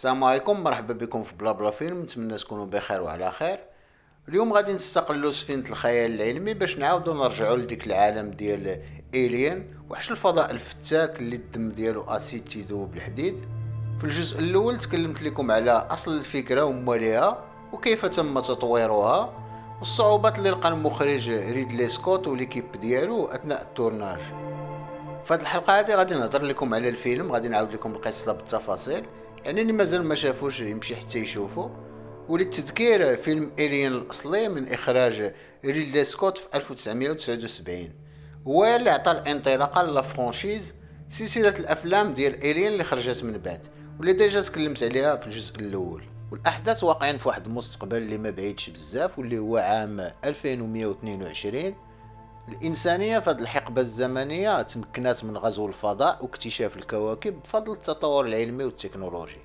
السلام عليكم، مرحبا بكم في بلا بلا فيلم. نتمنى تكونوا بخير وعلى خير. اليوم غادي نستقلوا سفينة الخيال العلمي باش نعاودوا نرجعوا لديك العالم ديال إيليان، وحش الفضاء الفتاك اللي الدم ديالو اسيد تيذوب الحديد. في الجزء الاول تكلمت لكم على اصل الفكرة ومواليها وكيف تم تطويرها والصعوبات اللي لقى المخرج ريدلي سكوت وليكيب ديالو اثناء التورناج. في هذه الحلقه هذه غادي نهضر لكم على الفيلم، غادي نعاود لكم القصه بالتفاصيل، يعني اللي مازال ما شافوش يمشي حتى يشوفوا. وللتذكير فيلم إيليان الأصلي من إخراج ريدلي سكوت في 1979 هو اللي عطى الانطلاقة للفرانشيز سلسلة الأفلام ديال إيليان اللي خرجت من بعد واللي ديجا تكلمت عليها في الجزء الأول. والأحداث واقعين في واحد المستقبل اللي ما بعيدش بزاف واللي هو عام 2122. الإنسانية في هذه الحقبة الزمنية تمكنت من غزو الفضاء واكتشاف الكواكب بفضل التطور العلمي والتكنولوجي.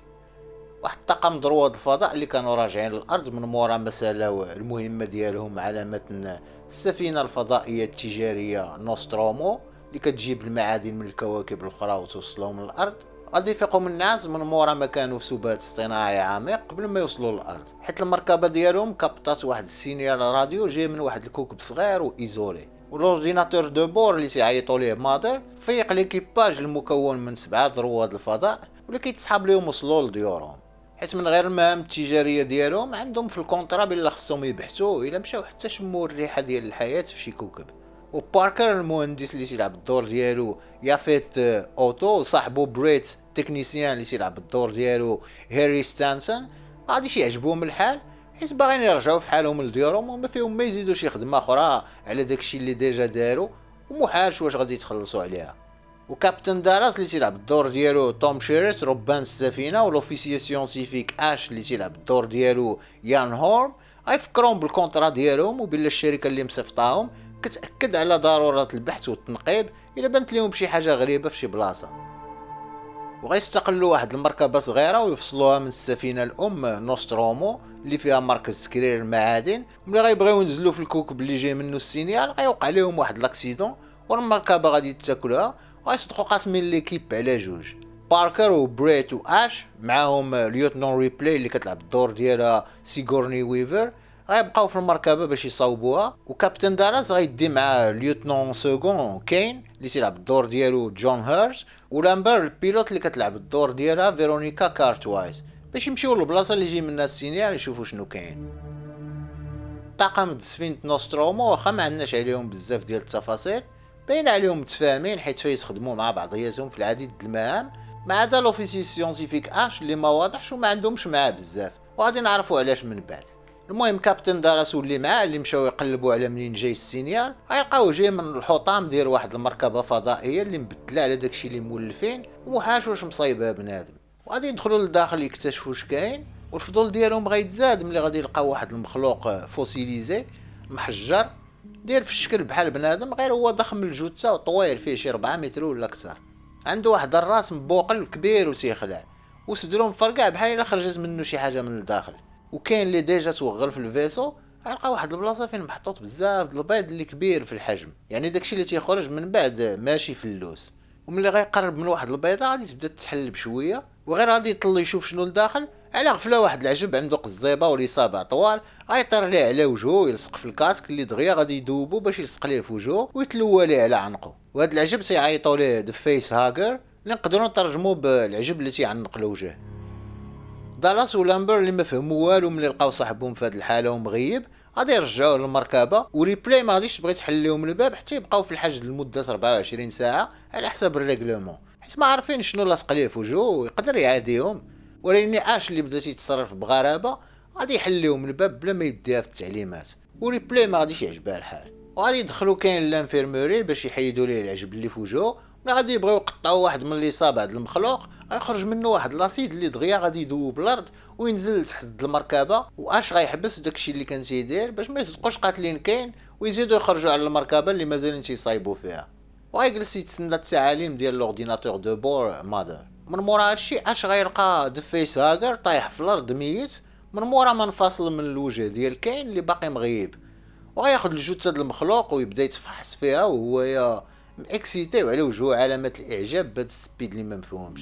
واحد الطاقم رواد الفضاء اللي كانوا راجعين للأرض من مورا ما سالاو المهمة ديالهم على متن السفينة الفضائية التجارية نوسترومو اللي كتجيب المعادن من الكواكب الأخرى وتوصلهم للأرض، غادي يفيقوا من الناس من مورا ما كانوا في سبات اصطناعي عميق قبل ما يوصلوا للأرض، حيت المركبة ديالهم كابطات واحد السينيال راديو جاي من واحد الكوكب صغير وإيزولي. والاورديناتور دو بور اللي تيعيطوا ليه مادر فيق ليكيباج المكون من 7 رواد الفضاء واللي كيتصحاب ليهم وصلوا لديورهم، حيت من غير المهام التجاريه ديالهم عندهم في الكونطرا بلا خصهم يبحثوا الا مشاو حتى شموا الريحه ديال الحياه في شي كوكب. وباركر المهندس اللي تيلعب الدور ديالو يافيت اوتو، صاحبو بريت تكنيسيان اللي تيلعب الدور ديالو هاري ستانسون، غاديش يعجبهم الحال حيت باغيين يرجعوا في حالهم لديورهم وما فيهم ما يزيدوا شي خدمه اخرى على داكشي اللي ديجا داروا ومحالش واش غادي يتخلصوا عليها. وكابتن داراس اللي تيلعب الدور ديالو توم شيريت ربان السفينه، ولوفيسيي سيونتيفيك اش اللي تيلعب الدور ديالو يان هورم غيفكرون بالكونطرا ديالهم وبلا الشركه اللي مصيفطاهم كتاكد على ضروره البحث والتنقيب الا بانت لهم شي حاجه غريبه في شي بلاصه. وغيستقلوا واحد المركبه صغيره ويفصلوها من السفينه الام نوسترومو اللي فيها مركز تكرير المعادن، ملي غيبغيو ينزلوا في الكوكب اللي جاي منه السينيال غيوقع لهم واحد لاكسيدون والمركبه غادي تاكلها، وغيصدقوا قاسمين ليكيب على جوج، باركر وبريت واش معاهم ليوتنون ريبلي اللي كتلعب الدور ديالها سيغورني ويفر غيبقاو في المركبه باش يصاوبوها، وكابتن داراس غيدي مع ليوتنون سيغون كين اللي تيلعب الدور ديالو جون هيرز، ولامبر البيلوت اللي كتلعب الدور ديالها فيرونيكا كارتوايز باش يمشيو للبلاصه اللي يجي منها السينيال يشوفوا شنو كاين. طاقم سفينة نوسترومو واخا ما عندناش عليهم بزاف ديال التفاصيل، باين عليهم متفاهمين حيت فيخدموا مع بعضياتهم في العديد د المهام ما عدا لوفيسي سيونتيفيك اش اللي ما واضحش وما عندهمش معاه بزاف وغادي نعرفوا علاش من بعد. المهم كابتن داراس واللي معاه اللي مشاو يقلبوا على منين جاي السينيال غيلقاو جاي من الحطام ديال واحد المركبه فضائيه اللي مبدله على داكشي اللي مولفين ومحاش واش مصايبها بنادم، وغادي يدخلوا للداخل يكتشفوا واش كاين. والفضول ديالهم غيتزاد ملي غادي يلقاو واحد المخلوق فوسيليزي محجر داير في الشكل بحال بنادم غير هو ضخم الجثه وطويل فيه شي 4 متر ولا اكثر، عنده واحد الراس مبوقل كبير وتيخلع وصدرو مفرقع بحال الا خرجت منه شي حاجه من الداخل. وكاين اللي ديجا توغل في الفيسو غيلقى واحد البلاصه فين محطوط بزاف د البيض اللي كبير في الحجم، يعني داكشي اللي تيخرج من بعد ماشي في اللوز. وملي غيقرب من واحد البيضه غادي تبدا تحل بشويه وغير غادي يطل يشوف شنو لداخل، على غفله واحد العجب عنده قزيبه وليصابع طوال غيطير ليه على وجهه يلصق في الكاسك اللي دغيا غادي يدوبو باش يلصق ليه في وجهه ويتلوى ليه على عنقه. وهذا العجب تيعيطوا ليه ذا فيس هاجر اللي نقدروا نترجموه بالعجب اللي تيعنق الوجه. دالاس ولامبر اللي ما فهموا والو ملي لقاو صاحبهم في هذه الحاله ومغيب غادي يرجعوه للمركبه، وريبلاي ما غاديش تبغي تحل لهم الباب حتى يبقاو في الحجز لمده 24 ساعه على حساب الريغلومون، حيت ما عارفين شنو لاصق ليه في وجهه ويقدر يعاديهم. ولكن اش اللي بدا تيتصرف بغرابه غادي يحل لهم الباب بلا ما يديها في التعليمات، وريبلاي ما غاديش يعجبها الحال وغادي يدخلوا كاين لانفيرموري باش يحيدوا ليه العجب اللي في وجهه. ملي غادي يبغيو يقطعوا واحد من اللي صاب هذا المخلوق غيخرج منه واحد لاسيد اللي دغيا غادي يذوب الارض وينزل تحت المركبه، واش غيحبس داكشي اللي كان تيدير باش ما يصدقوش قاتلين كاين ويزيدوا يخرجوا على المركبه اللي مازالين تيصايبوا فيها، وغيجلس يتسنى التعاليم ديال الاورديناتور دو بور مادر. من مورا هادشي اش غيلقى ذا فيس هاجر طايح في الارض ميت من مورا ما انفصل من الوجه ديال كاين اللي باقي مغيب، وغياخد الجثه ديال المخلوق ويبدا يتفحص فيها وهو ماكسيتي وعلى وجهه علامات الاعجاب بهذا السبيد اللي ما مفهومش.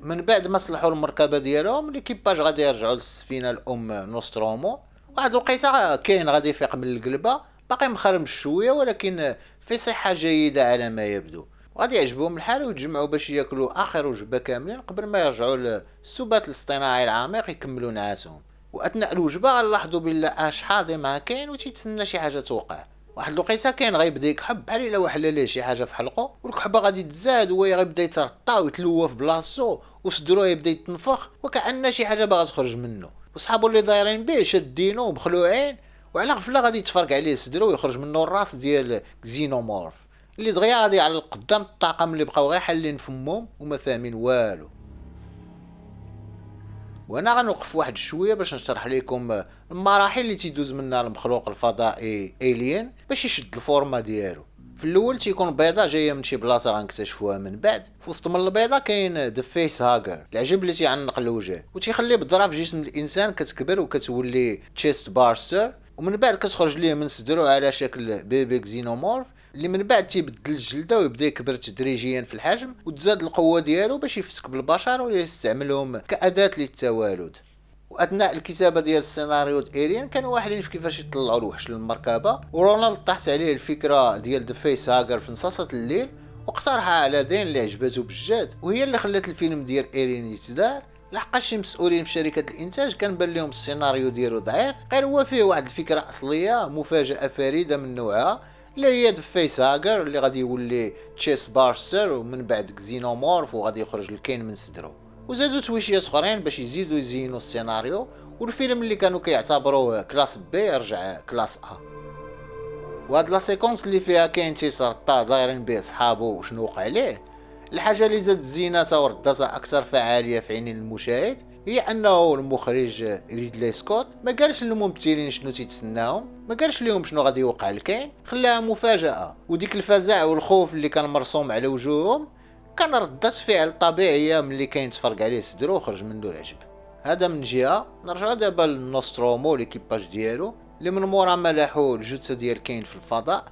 من بعد ما صلحوا المركبه ديالهم ليكيباج غادي يرجعوا للسفينه الام نوسترومو. واحد الوقيته كاين غادي يفيق من القلبه باقي مخرمش شويه ولكن في صحه جيده على ما يبدو، وغادي يعجبهم الحال ويتجمعوا باش ياكلوا اخر وجبه كاملين قبل ما يرجعوا للسبات الاصطناعي العميق يكملوا نعاسهم. واثناء الوجبه غنلاحظوا بلا اش حاضي ما كاين وتيتسنى شي حاجه توقع. واحد الوقيته كاين غيبدا يكحب بحال الا وحل ليه شي حاجه في حلقه، والكحبه غادي تزاد وهو غيبدا يترطى ويتلوى في بلاصتو وصدرو يبدا يتنفخ وكأن شي حاجه باغا تخرج منه، وصحابو اللي دايرين به شادينو ومخلوعين، وعلى غفله غادي يتفرق عليه صدرو ويخرج منه الراس ديال كزينومورف اللي دغيا غادي على قدام الطاقم اللي بقاو غير حالين فمهم وما فاهمين والو. وانا غنوقف واحد شويه باش نشرح لكم المراحل اللي تيدوز منها المخلوق الفضائي الين باش يشد الفورما ديالو. في الاول تيكون بيضه جايه من شي بلاصه غنكتشفوها من بعد. في وسط من البيضه كاين ذا فيس هاجر، العجب اللي تيعنق الوجه وتيخلي بالضرب في جسم الانسان كتكبر وكتولي تشيست بارستر، ومن بعد كتخرج ليه من صدرو على شكل بيبي كزينومورف اللي من بعد تيبدل الجلده ويبدا يكبر تدريجيا في الحجم وتزاد القوه ديالو باش يفسك بالبشر ويستعملهم كأداة للتوالد. واثناء الكتابه ديال السيناريو الين كانوا واحدين في كيفاش يطلعوا الوحش للمركبه، ورونالد طاحت عليه الفكره ديال ذا فيس هاجر في نصاصه الليل واقترحها على دين اللي عجبته بجد، وهي اللي خلات الفيلم ديال ايرين يتدار. لحقاش شي مسؤولين في شركه الانتاج كان بان لهم السيناريو ديالو ضعيف، غير هو فيه واحد الفكره اصليه مفاجاه فريده من نوعها اللي هي ذا فيس هاجر اللي غادي يولي تشيس بارستر ومن بعد كزينومورف وغادي يخرج الكاين من صدرو. وزادوا تويشيات اخرين باش يزيدوا يزينوا السيناريو، والفيلم اللي كانوا كيعتبروه كلاس بي رجع كلاس ا. وهاد لا سيكونس اللي فيها كاين تيسرطا دايرين به صحابو وشنو وقع ليه، الحاجه اللي زادت زينتها وردتها اكثر فعاليه في عين المشاهد هي انه المخرج ريدلي سكوت ما قالش للممثلين شنو تيتسناهم، ما قالش لهم شنو غادي يوقع لكاين، خلاها مفاجاه. وديك الفزع والخوف اللي كان مرسوم على وجوههم كان ردة فعل طبيعيه ملي كاين تفرق عليه صدرو وخرج منه العجب. هذا من جهه. نرجعوا دابا للنوسترومو ليكيباج ديالو اللي من مورا ما لاحوا الجثه ديال كاين في الفضاء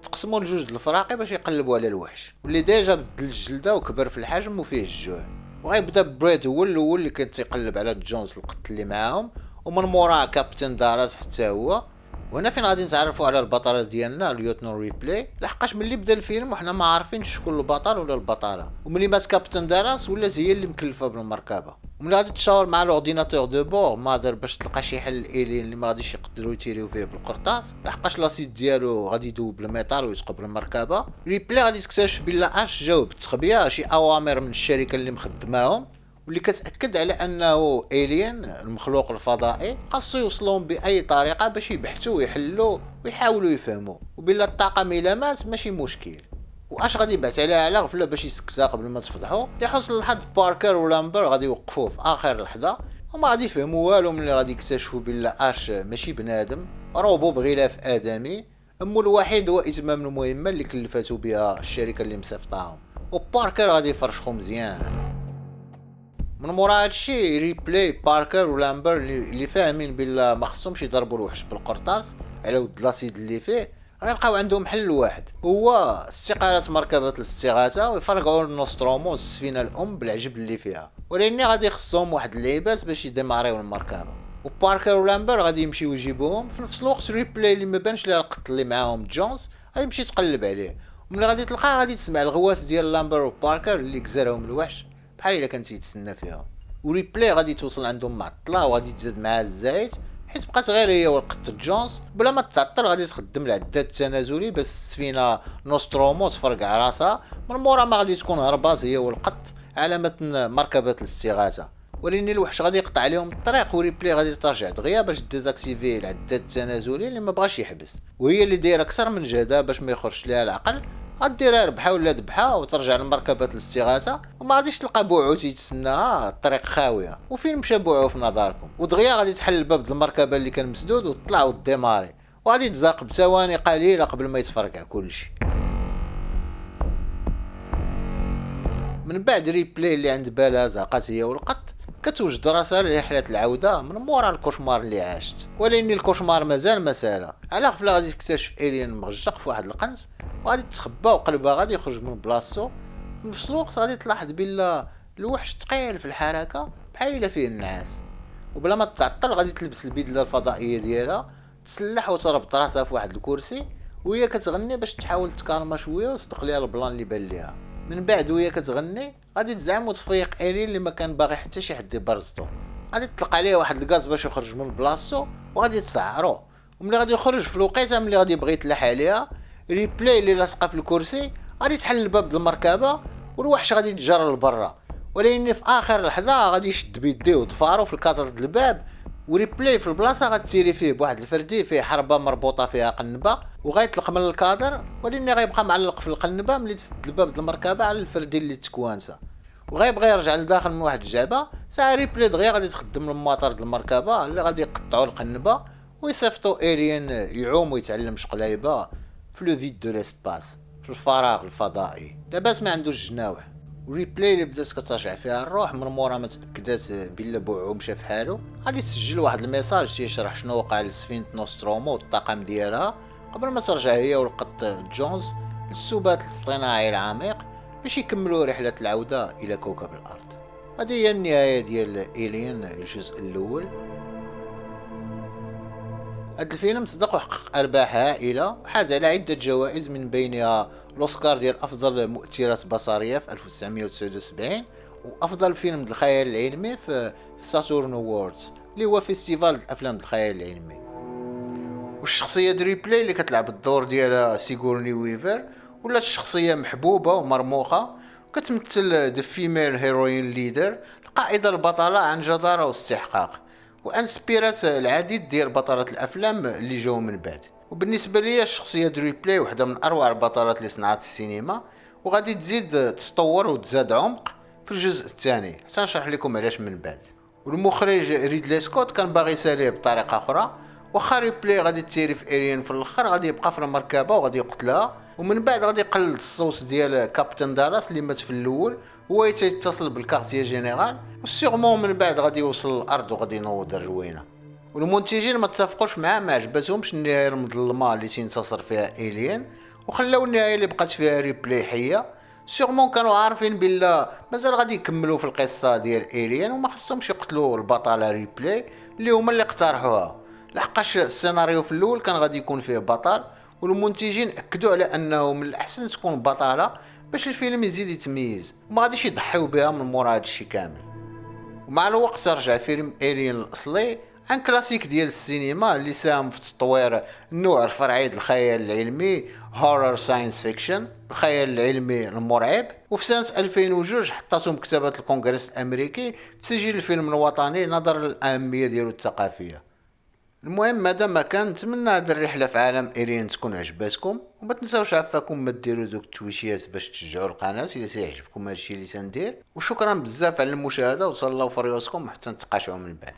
تقسموا لجوج الفراقي باش يقلبوا على الوحش واللي ديجا بدل الجلده وكبر في الحجم وفيه الجوع. وغيبدا بريد هو الاول اللي كان تيقلب على جونز القط اللي معاهم، ومن مورا كابتن داراس حتى هو. وهنا فين غادي نتعرفوا على البطله ديالنا ليوتنون ريبلي، لحقاش ملي بدا الفيلم وحنا ما عارفين شكون البطل ولا البطله، وملي مات كابتن داراس ولات هي اللي مكلفه بالمركبه. وملي غادي تشاور مع الاورديناتور دو بور مادر باش تلقى شي حل الين اللي ما غاديش يقدروا يتيريو فيه بالقرطاس لحقاش لاسيد ديالو غادي يذوب بالميتال ويثقب بالمركبه، ريبلي غادي تكتشف بلا اش جاوب بالتخبيه شي اوامر من الشركه اللي مخدماهم واللي كتاكد على انه الين المخلوق الفضائي خاصو يوصلهم باي طريقه باش يبحثوا ويحلوا ويحاولوا يفهموا، وبلا الطاقم الا مات ماشي مشكل. واش غادي يبعث عليها على غفله باش يسكتها قبل ما تفضحوا. لحسن الحظ باركر ولامبر غادي يوقفوه في اخر لحظه وما غادي يفهموا والو ملي غادي يكتشفوا بلا اش ماشي بنادم، روبو بغلاف ادمي. امو الوحيد هو اتمام المهمه اللي كلفاتو بها الشركه اللي مصيفطاهم، وباركر غادي يفرشخو مزيان. من مورا هادشي ريبلي باركر ولامبر اللي فاهمين بلا ما خصهمش يضربوا الوحش بالقرطاس على ود لاسيد اللي فيه، غيلقاو عندهم حل واحد هو استقالة مركبة الاستغاثة ويفرقعوا النوسترومو السفينة الأم بالعجب اللي فيها، ولكن غادي يخصهم واحد اللعيبات باش يديماريو المركبة. وباركر ولامبر غادي يمشيو يجيبوهم في نفس الوقت. ريبلي اللي ما بانش ليها القط اللي معاهم جونز غيمشي تقلب عليه، وملي غادي تلقاه غادي تسمع الغوات ديال لامبر وباركر اللي كزرهم الوحش بحال الا كان تيتسنى فيهم. وريبلي غادي توصل عندهم معطله وغادي تزاد معها الزايت حيت بقات غير هي والقط جونز بلا ما تعطل غادي تخدم العداد التنازلي باش السفينه نوسترومو تفرقع راسها من مورا ما غادي تكون هربات هي والقط على متن مركبه الاستغاثه. ولكن الوحش غادي يقطع عليهم الطريق وريبلي غادي ترجع دغيا باش ديزاكتيفي العداد التنازلي اللي ما بغاش يحبس، وهي اللي دايره اكثر من جهدها باش ما يخرجش ليها العقل. غديرها ربحه ولا ذبحه وترجع لمركبه الاستغاثه وما غاديش تلقى بوعو تيتسناها الطريق خاويه. وفين مشى بوعو في نظركم؟ ودغيا غادي تحل الباب د المركبه اللي كان مسدود وتطلع وديماري وغادي تزاق بثواني قليله قبل ما يتفرقع كلشي. من بعد ريبلي اللي عند بالها زاقات هي والقط كتوجد راسها لرحله العوده من مورا الكوشمار اللي عاشت، ولكن الكوشمار مازال ما سالا. على غفله غادي تكتشف الين مغجق في واحد القنص وغادي تخبى وقلبها غادي يخرج من بلاصتو. في نفس الوقت غادي تلاحظ بلا الوحش ثقيل في الحركه بحال الا فيه النعاس، وبلا ما تعطل غادي تلبس البدله الفضائيه ديالها، تسلح وتربط راسها في واحد الكرسي وهي كتغني باش تحاول تكالما شويه وتصدق ليها البلان اللي بان ليها. من بعد وهي كتغني غادي تزعم وتفيق ايرين اللي ما كان باغي حتى شي حد يبرزطو، غادي تطلق عليه واحد الغاز باش يخرج من بلاصتو وغادي تسعرو، وملي غادي يخرج في الوقيته ملي غادي يبغي يتلاح عليها ريبلاي اللي لاصقه في الكرسي غادي تحل الباب د المركبه والوحش غادي يتجر لبرا، ولكن في اخر لحظه غادي يشد بيديه وضفارو في الكادر د الباب، وريبلاي في البلاصه غتيري فيه بواحد الفردي فيه حربه مربوطه فيها قنبه وغيطلق من الكادر، ولكن غيبقى معلق في القنبه ملي تسد الباب د المركبه على الفردي اللي تكوانسه، وغيبغي يرجع لداخل من واحد الجعبه. ساعه ريبلاي دغيا غادي تخدم الموتور د المركبه اللي غادي يقطعوا القنبه ويصيفطوا ايرين يعوم ويتعلم شقلايبه في لو فيد دو ليسباس، في الفراغ الفضائي، لاباس ما عندوش جناوح. وريبلاي اللي بدات كترجع فيها الروح من مورا ما تاكدات بلا بوعو مشى في حالو، غادي تسجل واحد الميساج تيشرح شنو وقع لسفينه نوسترومو والطاقم ديالها قبل ما ترجع هي والقط جونز للسبات الاصطناعي العميق باش يكملوا رحله العوده الى كوكب الارض. هذه هي النهايه ديال إيليان الجزء الاول. هذا الفيلم صدق وحقق ارباح هائله وحاز على عده جوائز من بينها الاوسكار ديال افضل مؤثرات بصريه في 1979 وافضل فيلم الخيال العلمي في ساتورن ووردز اللي هو فيستيفال الافلام الخيال العلمي. والشخصيه ريبلاي اللي كتلعب الدور ديالها سيغورني ويفر ولات شخصيه محبوبه ومرموقه وكتمثل ذا فيميل هيروين ليدر، القائده البطله عن جداره واستحقاق، وانسبيرات العديد ديال بطلات الافلام اللي جاو من بعد. وبالنسبه لي الشخصيه ريبلاي وحده من اروع البطلات اللي صنعت السينما، وغادي تزيد تطور وتزاد عمق في الجزء الثاني حتى نشرح لكم علاش من بعد. والمخرج ريدلي سكوت كان باغي يساليه بطريقه اخرى، واخا ريبلاي غادي تيري في ايرين في الاخر غادي يبقى في المركبه وغادي يقتلها، ومن بعد غادي يقلد الصوت ديال كابتن دالاس اللي مات في الاول هو يتصل بالكارتيه جينيرال، وسيغمون من بعد غادي يوصل الارض وغادي ينوض الروينه. والمنتجين ما اتفقوش معاه، ما عجبتهمش النهايه المظلمه اللي تنتصر فيها إيليان وخلاو النهايه اللي بقات فيها ريبلاي حيه. سيغمون كانوا عارفين بلا مازال غادي يكملوا في القصه ديال إيليان وما خصهمش يقتلوا البطله ريبلاي اللي هما اللي اقترحوها، لحقاش السيناريو في الاول كان غادي يكون فيه بطل، والمنتجين اكدوا على انه من الاحسن تكون بطله باش الفيلم يزيد يتميز وما غاديش يضحيو بها من مورا هادشي كامل. ومع الوقت رجع فيلم إيليان الاصلي عن كلاسيك ديال السينما اللي ساهم في تطوير النوع الفرعي ديال الخيال العلمي هورر ساينس فيكشن، الخيال العلمي المرعب. وفي سنة 2002 حطاتهم مكتبة الكونغرس الامريكي تسجيل الفيلم الوطني نظرا للاهمية ديالو الثقافية. المهم هذا ما كان، نتمنى هذه الرحله في عالم إيليان تكون عجباتكم، وما تنساوش عفاكم ما ديروا دوك التويشيات باش تشجعوا القناه الا سيعجبكم هادشي اللي تندير. وشكرا بزاف على المشاهده وتهلاو في ريوسكم حتى نتقاشعوا من بعد.